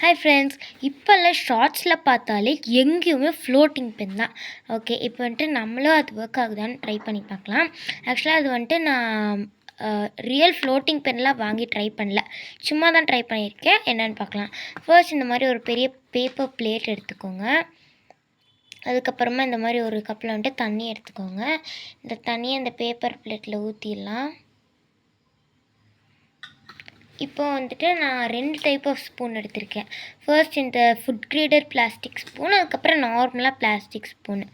Hi friends, இப்போல்லாம் ஷார்ட்ஸில் பார்த்தாலே எங்கேயுமே ஃப்ளோட்டிங் பென் தான். ஓகே, இப்போ வந்துட்டு நம்மளும் அது ஒர்க் ஆகுதான்னு ட்ரை பண்ணி பார்க்கலாம். ஆக்சுவலாக அது வந்துட்டு நான் ரியல் ஃப்ளோட்டிங் பென்லாம் வாங்கி ட்ரை பண்ணல, சும்மா தான் ட்ரை பண்ணியிருக்கேன். என்னென்னு பார்க்கலாம். ஃபர்ஸ்ட் இந்த மாதிரி ஒரு பெரிய பேப்பர் பிளேட் எடுத்துக்கோங்க. அதுக்கப்புறமா இந்த மாதிரி ஒரு கப்பில் வந்துட்டு தண்ணி எடுத்துக்கோங்க. இந்த தண்ணியை இந்த பேப்பர் பிளேட்டில் ஊற்றிடலாம். இப்போ வந்துட்டு நான் 2 டைப் ஆஃப் ஸ்பூன் எடுத்திருக்கேன். ஃபர்ஸ்ட் இந்த ஃபுட் கிரேடர் பிளாஸ்டிக் ஸ்பூன், அதுக்கப்புறம் நார்மலாக பிளாஸ்டிக் ஸ்பூனு.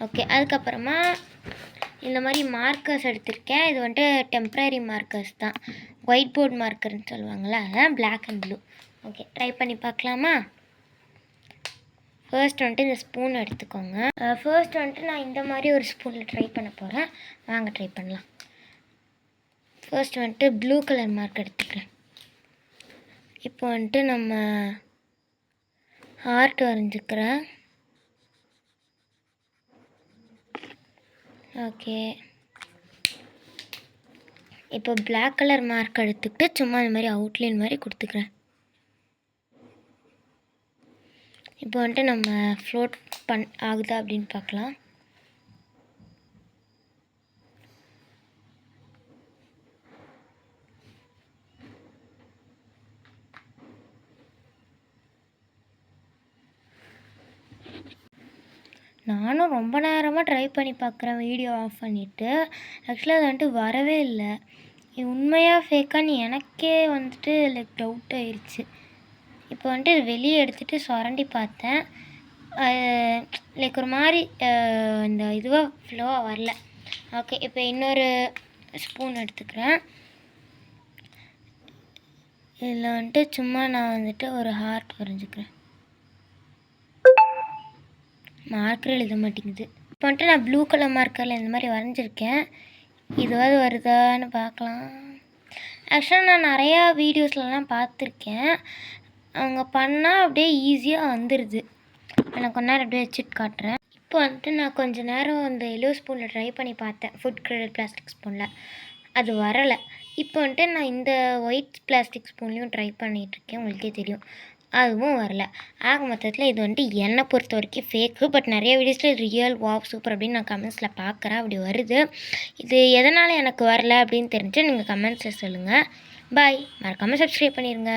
ஓகே, அதுக்கப்புறமா இந்த மாதிரி மார்க்கர்ஸ் எடுத்திருக்கேன். இது வந்துட்டு டெம்ப்ரரி மார்க்கர்ஸ் தான், ஒயிட் போர்ட் மார்க்கர்னு சொல்லுவாங்கள்ல, அதான் black and blue. Okay, try பண்ணி பார்க்கலாமா? ஃபர்ஸ்ட் வந்துட்டு இந்த ஸ்பூன் எடுத்துக்கோங்க. ஃபர்ஸ்ட் வந்துட்டு நான் இந்த மாதிரி ஒரு ஸ்பூனில் ட்ரை பண்ண போகிறேன். வாங்க ட்ரை பண்ணலாம். ஃபர்ஸ்ட் வந்துட்டு ப்ளூ கலர் மார்க் எடுத்துக்கிறேன். இப்போ வந்துட்டு நம்ம ஹார்ட் வரைஞ்சிக்கிறேன். ஓகே, இப்போ பிளாக் கலர் மார்க் எடுத்துக்கிட்டு சும்மா இந்த மாதிரி அவுட்லைன் மாதிரி கொடுத்துக்கிறேன். இப்போ வந்துட்டு நம்ம ஃப்ளோட் ஆகுதா அப்படின்னு பார்க்கலாம். நானும் ரொம்ப நேரமாக ட்ரை பண்ணி பார்க்குறேன், வீடியோ ஆஃப் பண்ணிவிட்டு. ஆக்சுவலாக அது வந்துட்டு வரவே இல்லை. இது உண்மையாக ஃபேக்கான்னு எனக்கே வந்துட்டு டவுட் ஆயிடுச்சு. இப்போ வந்துட்டு வெளியே எடுத்துகிட்டு சுரண்டி பார்த்தேன். ஒரு மாதிரி இந்த இதுவாக ஃப்ளோவாக வரல. ஓகே, இப்போ இன்னொரு ஸ்பூன் எடுத்துக்கிறேன். இதில் வந்துட்டு சும்மா நான் வந்துட்டு ஒரு ஹார்ட் வரைஞ்சிக்கிறேன். மார்க்கர் எழுத மாட்டேங்குது. இப்போ வந்துட்டு நான் ப்ளூ கலர் மார்க்கரில் இந்த மாதிரி வரைஞ்சிருக்கேன். இதுவாது வருதான்னு பார்க்கலாம். ஆக்சுவலாக நான் நிறையா வீடியோஸ்லலாம் பார்த்துருக்கேன், அவங்க பண்ணால் அப்படியே ஈஸியாக வந்துடுது. நான் கொஞ்ச நேரம் அப்படியே வச்சுட்டு காட்டுறேன். இப்போ வந்துட்டு நான் கொஞ்சம் நேரம் அந்த எல்லோ ஸ்பூனில் ட்ரை பண்ணி பார்த்தேன், ஃபுட் கிரேடட் பிளாஸ்டிக் ஸ்பூனில். அது வரலை. இப்போ வந்துட்டு நான் இந்த ஒயிட் பிளாஸ்டிக் ஸ்பூன்லேயும் ட்ரை பண்ணிகிட்ருக்கேன், உங்களுக்கே தெரியும், அதுவும் வரல. ஆக மொத்தத்தில் இது வந்துட்டு என்னை பொறுத்த வரைக்கும் ஃபேக்கு. பட் நிறைய வீடியோஸில் ரியல் வாவ் சூப்பர் அப்படின்னு நான் கமெண்ட்ஸில் பார்க்குறேன், அப்படி வருது. இது எதனால் எனக்கு வரல அப்படின்னு தெரிஞ்சு நீங்கள் கமெண்ட்ஸில் சொல்லுங்கள். பாய், மறக்காமல் சப்ஸ்கிரைப் பண்ணிடுங்க.